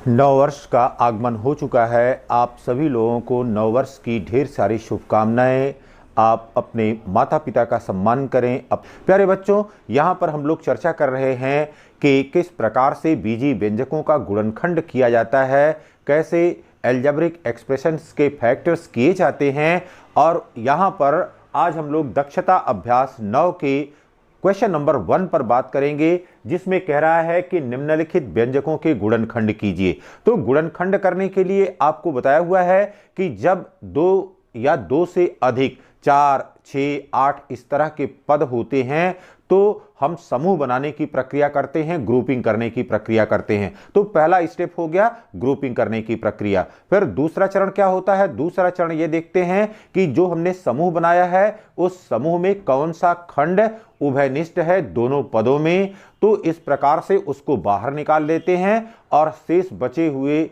नववर्ष का आगमन हो चुका है। आप सभी लोगों को नववर्ष की ढेर सारी शुभकामनाएं। आप अपने माता पिता का सम्मान करें। अब प्यारे बच्चों, यहाँ पर हम लोग चर्चा कर रहे हैं कि किस प्रकार से बीजी व्यंजकों का गुणनखंड किया जाता है, कैसे एल्जेब्रिक एक्सप्रेशंस के फैक्टर्स किए जाते हैं। और यहाँ पर आज हम लोग दक्षता अभ्यास 9 के क्वेश्चन नंबर 1 पर बात करेंगे, जिसमें कह रहा है कि निम्नलिखित व्यंजकों के गुणनखंड कीजिए। तो गुणनखंड करने के लिए आपको बताया हुआ है कि जब दो या दो से अधिक 4, 6, 8 इस तरह के पद होते हैं तो हम समूह बनाने की प्रक्रिया करते हैं, ग्रुपिंग करने की प्रक्रिया करते हैं। तो पहला स्टेप हो गया ग्रुपिंग करने की प्रक्रिया। फिर दूसरा चरण क्या होता है? दूसरा चरण ये देखते हैं कि जो हमने समूह बनाया है उस समूह में कौन सा खंड उभयनिष्ठ है दोनों पदों में। तो इस प्रकार से उसको बाहर निकाल लेते हैं और शेष बचे हुए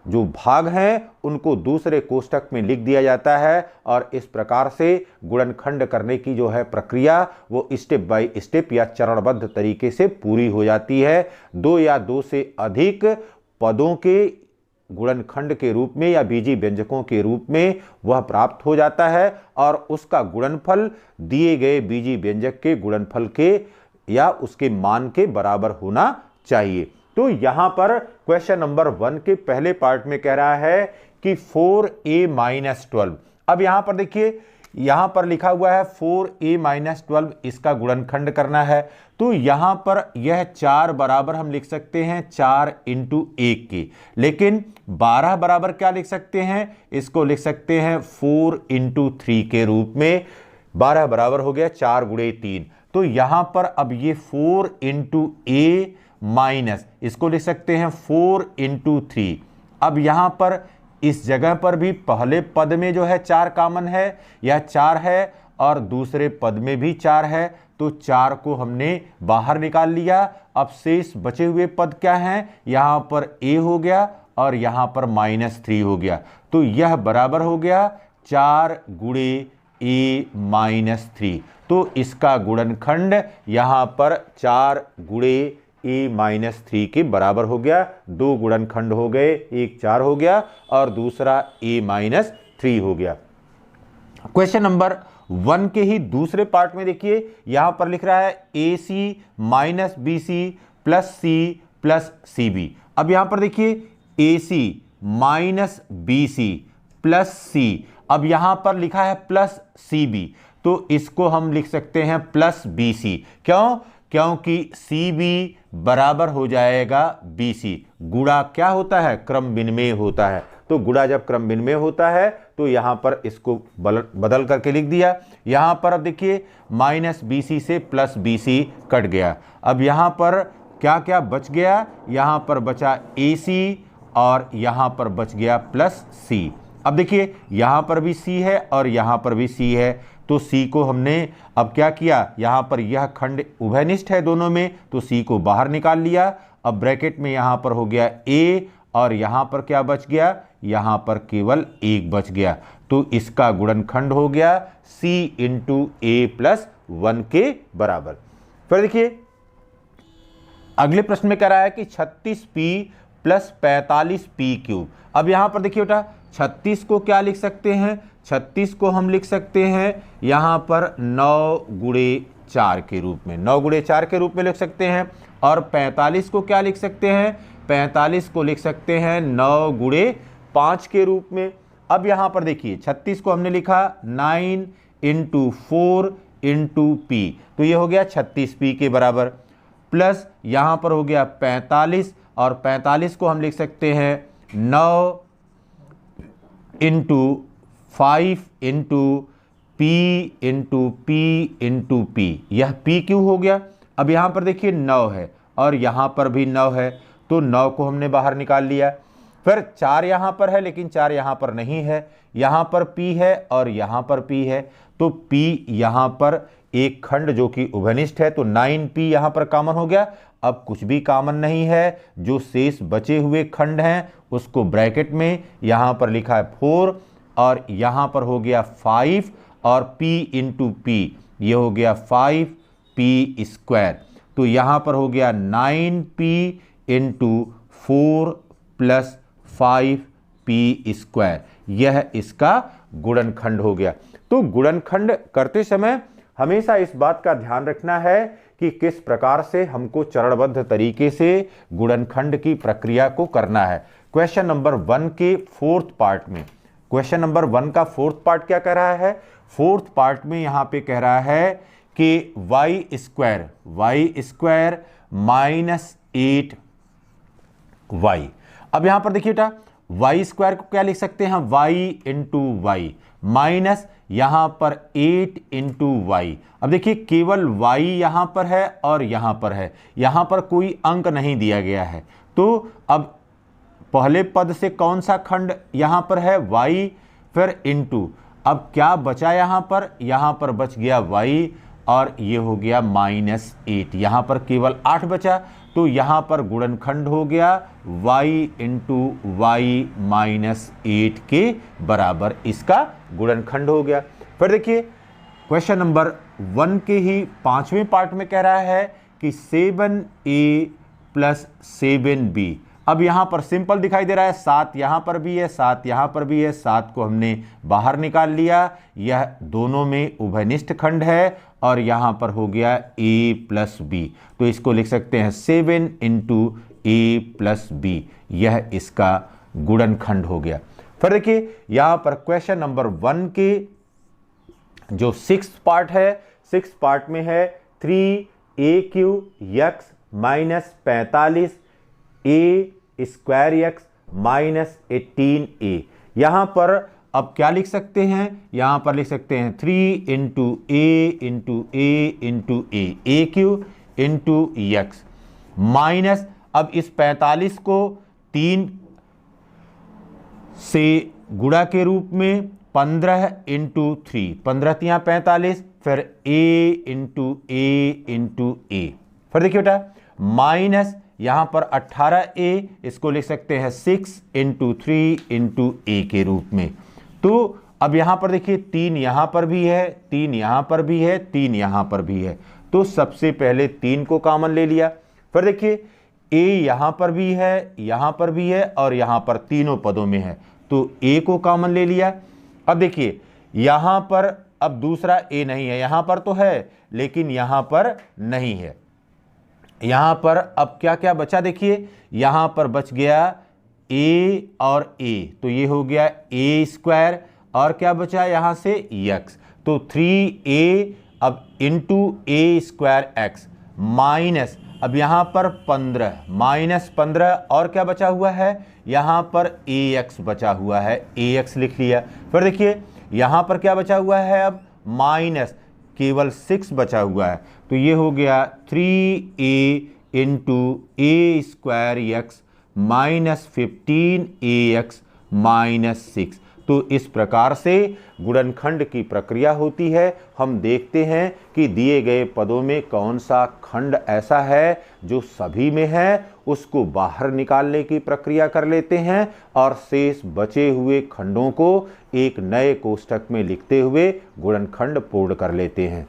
जो भाग हैं उनको दूसरे कोष्ठक में लिख दिया जाता है। और इस प्रकार से गुणनखंड करने की जो है प्रक्रिया वो स्टेप बाय स्टेप या चरणबद्ध तरीके से पूरी हो जाती है। दो या दो से अधिक पदों के गुणनखंड के रूप में या बीजी व्यंजकों के रूप में वह प्राप्त हो जाता है और उसका गुणनफल दिए गए बीजी व्यंजक के गुणनफल के या उसके मान के बराबर होना चाहिए। तो यहां पर क्वेश्चन नंबर 1 के पहले पार्ट में कह रहा है कि 4a-12। अब यहां पर देखिए, यहां पर लिखा हुआ है 4a-12, इसका गुणनखंड करना है। तो यहां पर यह 4 बराबर हम लिख सकते हैं 4 × 1 के, लेकिन 12 बराबर क्या लिख सकते हैं? इसको लिख सकते हैं 4 × 3 के रूप में। 12 बराबर हो गया 4 × 3। तो यहां पर अब ये 4 × a माइनस, इसको लिख सकते हैं 4 × 3। अब यहां पर इस जगह पर भी पहले पद में जो है 4 कॉमन है, यह 4 है, और दूसरे पद में भी 4 है। तो 4 को हमने बाहर निकाल लिया। अब शेष बचे हुए पद क्या हैं? यहां पर a हो गया और यहां पर -3 हो गया। तो यह बराबर हो गया 4 × a-3। तो इसका गुणनखंड यहां पर 4 × a-3 के बराबर हो गया। दो गुणनखंड हो गए, एक 4 हो गया और दूसरा a-3 हो गया। क्वेश्चन नंबर 1 के ही दूसरे पार्ट में देखिए, यहां पर लिख रहा है AC - BC + C + CB। अब यहां पर देखिए AC - BC + C, अब यहां पर लिखा है +CB, तो इसको हम लिख सकते हैं +BC। क्यों? क्योंकि CB बराबर हो जाएगा BC। गुणा क्या होता है? क्रम विनिमय होता है। तो गुणा जब क्रम विनिमय होता है तो यहां पर इसको बदल करके लिख दिया। यहां पर अब देखिए -BC से +BC कट गया। अब यहां पर क्या क्या बच गया? यहां पर बचा AC और यहां पर बच गया +C। अब देखिए यहां पर भी C है और यहां पर भी C है। तो C को हमने अब क्या किया? यहां पर यह खंड उभयनिष्ठ है दोनों में, तो C को बाहर निकाल लिया। अब ब्रैकेट में यहां पर हो गया A और यहां पर क्या बच गया? यहां पर केवल 1 बच गया। तो इसका गुणनखंड हो गया C × a+1 के बराबर। फिर देखिए अगले प्रश्न में कह रहा है कि 36p + 45p³। अब यहां पर देखिए बेटा 36 को क्या लिख सकते हैं? 36 को हम लिख सकते हैं यहां पर 9 × 4 के रूप में, 9 × 4 के रूप में लिख सकते हैं। और 45 को क्या लिख सकते हैं? 45 को लिख सकते हैं 9 × 5 के रूप में। अब यहां पर देखिए 36 को हमने लिखा 9 × 4 × p, तो ये हो गया 36p के बराबर। प्लस यहां पर हो गया 45 और 45 को हम लिख सकते हैं 9 × 5 × p × p × p। यह p क्यों हो गया? अब यहां पर देखिए 9 है और यहां पर भी 9 है, तो 9 को हमने बाहर निकाल लिया। फिर 4 यहां पर है लेकिन 4 यहां पर नहीं है, यहां पर p है और यहां पर p है। तो p यहां पर एक खंड जो कि उभयनिष्ठ है, तो 9p यहां पर कॉमन हो गया। अब कुछ भी कॉमन नहीं है, जो शेष बचे हुए खंड हैं उसको ब्रैकेट में यहां पर लिखा है 4 और यहां पर हो गया 5 और p × p, ये हो गया 5p²। तो यहां पर हो गया 9p × 4 प्लस 5p²। यह इसका गुणनखंड हो गया। तो गुणनखंड करते समय हमेशा इस बात का ध्यान रखना है कि किस प्रकार से हमको चरणबद्ध तरीके से गुणनखंड की प्रक्रिया को करना है। क्वेश्चन नंबर 1 के फोर्थ पार्ट में, क्वेश्चन नंबर 1 का फोर्थ पार्ट क्या कह रहा है? फोर्थ पार्ट में यहां पे कह रहा है कि y² माइनस 8y। अब यहां पर देखिए बेटा, y² को क्या लिख सकते हैं? y इंटू वाई माइनस यहां पर 8 इंटू वाई। अब देखिए केवल y यहां पर है और यहां पर है, यहां पर कोई अंक नहीं दिया गया है। तो अब पहले पद से कौन सा खंड यहां पर है? y, फिर इंटू, अब क्या बचा यहां पर बच गया y और ये हो गया -8। यहां पर केवल 8 बचा, तो यहां पर गुणनखंड हो गया y इंटू वाई -8 के बराबर, इसका गुणनखंड हो गया। फिर देखिए क्वेश्चन नंबर 1 के ही 5वें पार्ट में कह रहा है कि 7a प्लस 7b। अब यहां पर सिंपल दिखाई दे रहा है, 7 यहां पर भी है, 7 यहां पर भी है, 7 को हमने बाहर निकाल लिया। यह दोनों में उभयनिष्ठ खंड है और यहां पर हो गया a प्लस b। तो इसको लिख सकते हैं 7 इंटू a प्लस b। यह इसका गुणनखंड हो गया। फिर देखिए यहां पर क्वेश्चन नंबर 1 के जो 6th पार्ट है, 6th पार्ट में है 3aq(x minus 45 a² x minus 18a। यहां पर अब क्या लिख सकते हैं? यहां पर लिख सकते हैं 3 इंटू ए इंटू ए इंटू ए क्यू इंटू एक्स माइनस, अब इस 45 को 3 से गुणा के रूप में 15 इंटू 3, 15 तियां 45, फिर a इंटू ए। फिर देखिए बेटा माइनस यहां पर 18a, इसको लिख सकते हैं 6 इंटू 3 इंटू a के रूप में। तो अब यहां पर देखिए 3 यहां पर भी है, 3 यहां पर भी है, 3 यहां पर भी है। तो सबसे पहले 3 को कॉमन ले लिया। फिर देखिए a यहां पर भी है, यहां पर भी है और यहां पर तीनों पदों में है, तो a को कॉमन ले लिया। अब देखिए यहां पर अब दूसरा a नहीं है, यहां पर तो है लेकिन यहां पर नहीं है। यहां पर अब क्या क्या बचा? देखिए यहां पर बच गया a और a, तो ये हो गया a² और क्या बचा यहां से x, तो 3a अब इंटू a² x माइनस, अब यहां पर 15 माइनस 15 और क्या बचा हुआ है? यहां पर ax बचा हुआ है, ax लिख लिया। फिर देखिए यहां पर क्या बचा हुआ है? अब माइनस केवल 6 बचा हुआ है, तो ये हो गया 3a into a² x minus 15ax minus 6। तो इस प्रकार से गुणनखंड की प्रक्रिया होती है। हम देखते हैं कि दिए गए पदों में कौन सा खंड ऐसा है जो सभी में है, उसको बाहर निकालने की प्रक्रिया कर लेते हैं और शेष बचे हुए खंडों को एक नए कोष्ठक में लिखते हुए गुणनखंड पूर्ण कर लेते हैं।